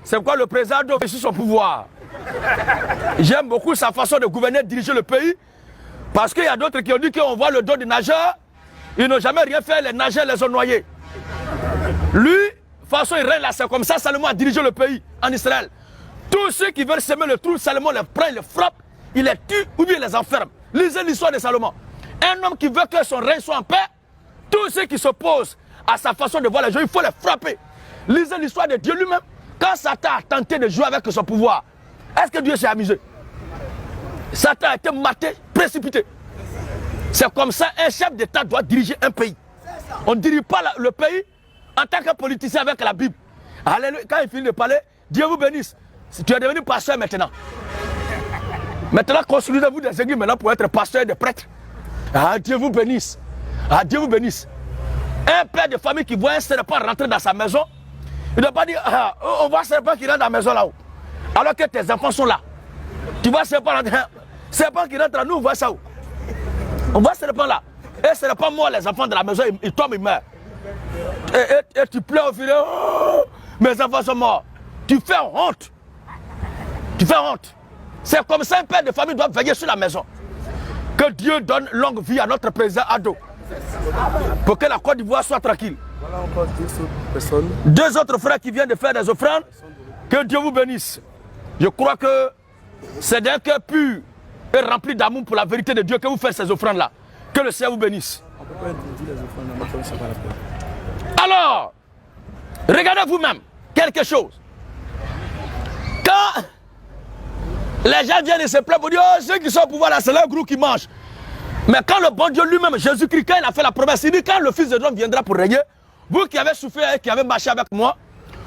c'est quoi le président doit sur son pouvoir. J'aime beaucoup sa façon de gouverner, de diriger le pays. Parce qu'il y a d'autres qui ont dit qu'on voit le dos des nageurs. Ils n'ont jamais rien fait, les nageurs les ont noyés. Lui, de toute façon, il règne là, c'est comme ça, Salomon a dirigé le pays en Israël. Tous ceux qui veulent semer le trou, Salomon les prend, il les frappe, il les tue ou bien il les enferme. Lisez l'histoire de Salomon. Un homme qui veut que son règne soit en paix, tous ceux qui s'opposent à sa façon de voir les gens, il faut les frapper. Lisez l'histoire de Dieu lui-même. Quand Satan a tenté de jouer avec son pouvoir, est-ce que Dieu s'est amusé? Satan a été maté, précipité. C'est comme ça un chef d'État doit diriger un pays. On ne dirige pas le pays en tant que politicien avec la Bible. Alléluia. Quand il finit de parler, Dieu vous bénisse. Tu es devenu pasteur maintenant. Maintenant, construisez-vous des églises maintenant pour être pasteur et des prêtres. Ah, Dieu vous bénisse. Ah, Dieu vous bénisse. Un père de famille qui voit un serpent rentrer dans sa maison, il ne doit pas dire, ah, on voit un serpent qui rentre dans la maison là-haut. Alors que tes enfants sont là. Tu vois un serpent rentrer. Serpent qui rentre là, nous on voit ça où? On voit ce serpent là. Et ce serpent mort, les enfants de la maison, ils tombent, ils meurent. Et tu pleures au fil. Oh, mes enfants sont morts. Tu fais honte. Tu fais honte. C'est comme ça un père de famille doit veiller sur la maison. Que Dieu donne longue vie à notre président Ado. Pour que la Côte d'Ivoire soit tranquille. Voilà encore 2 autres personnes. 2 autres frères qui viennent de faire des offrandes. Que Dieu vous bénisse. Je crois que c'est d'un cœur pur et rempli d'amour pour la vérité de Dieu que vous faites ces offrandes-là. Que le Seigneur vous bénisse. On ne peut pas introduire les offrandes comme ça va la peine. Alors, regardez vous-même quelque chose. Quand les gens viennent et se plaignent pour dire, oh, ceux qui sont au pouvoir là, c'est leur groupe qui mange. Mais quand le bon Dieu lui-même, Jésus-Christ, quand il a fait la promesse, il dit, quand le Fils de l'homme viendra pour régner, vous qui avez souffert et qui avez marché avec moi,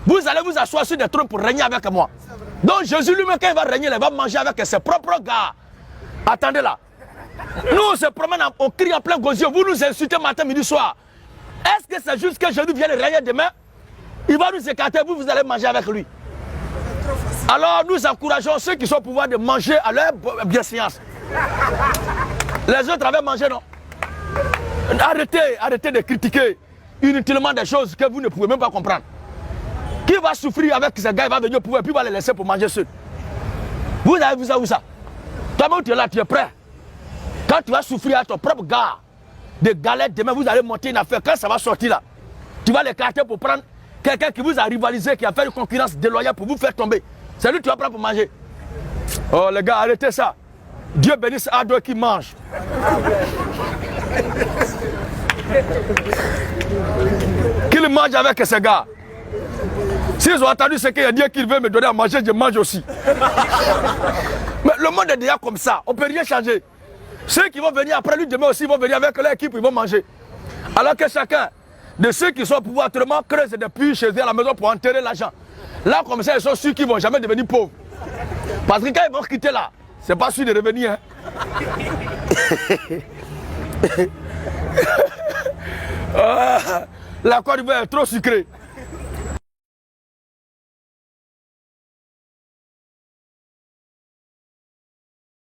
vous allez vous asseoir sur des trônes pour régner avec moi. Donc Jésus lui-même, quand il va régner, il va manger avec ses propres gars. Attendez là. Nous, on se promène, on crie en plein gosier. Vous nous insultez matin, midi, soir. Est-ce que c'est juste que Jésus vienne régner demain? Il va nous écarter, vous allez manger avec lui. Alors nous encourageons ceux qui sont au pouvoir de manger à leur bienséance. Les autres avaient mangé, non? Arrêtez de critiquer inutilement des choses que vous ne pouvez même pas comprendre. Qui va souffrir avec ces gars, il va venir au pouvoir et puis il va les laisser pour manger seul. Vous avez vu ça où ça? Toi-même tu es là, tu es prêt. Quand tu vas souffrir à ton propre gars, des galettes, demain vous allez monter une affaire, quand ça va sortir là, tu vas l'écarter pour prendre quelqu'un qui vous a rivalisé, qui a fait une concurrence déloyale pour vous faire tomber. C'est lui que tu vas prendre pour manger. Oh les gars, arrêtez ça. Dieu bénisse Ado qui mange. Qu'il mange avec ces gars. S'ils ont entendu ce qu'il a dit qu'il veut me donner à manger, je mange aussi. Mais le monde est déjà comme ça, on ne peut rien changer. Ceux qui vont venir après lui demain aussi vont venir avec leur équipe, ils vont manger. Alors que chacun de ceux qui sont au pouvoir actuellement creuse des puits chez eux à la maison pour enterrer l'argent. Là, comme ça, ils sont sûrs qu'ils ne vont jamais devenir pauvres. Parce que quand ils vont quitter là, c'est pas sûr de revenir. Hein. La Côte d'Ivoire est trop sucrée.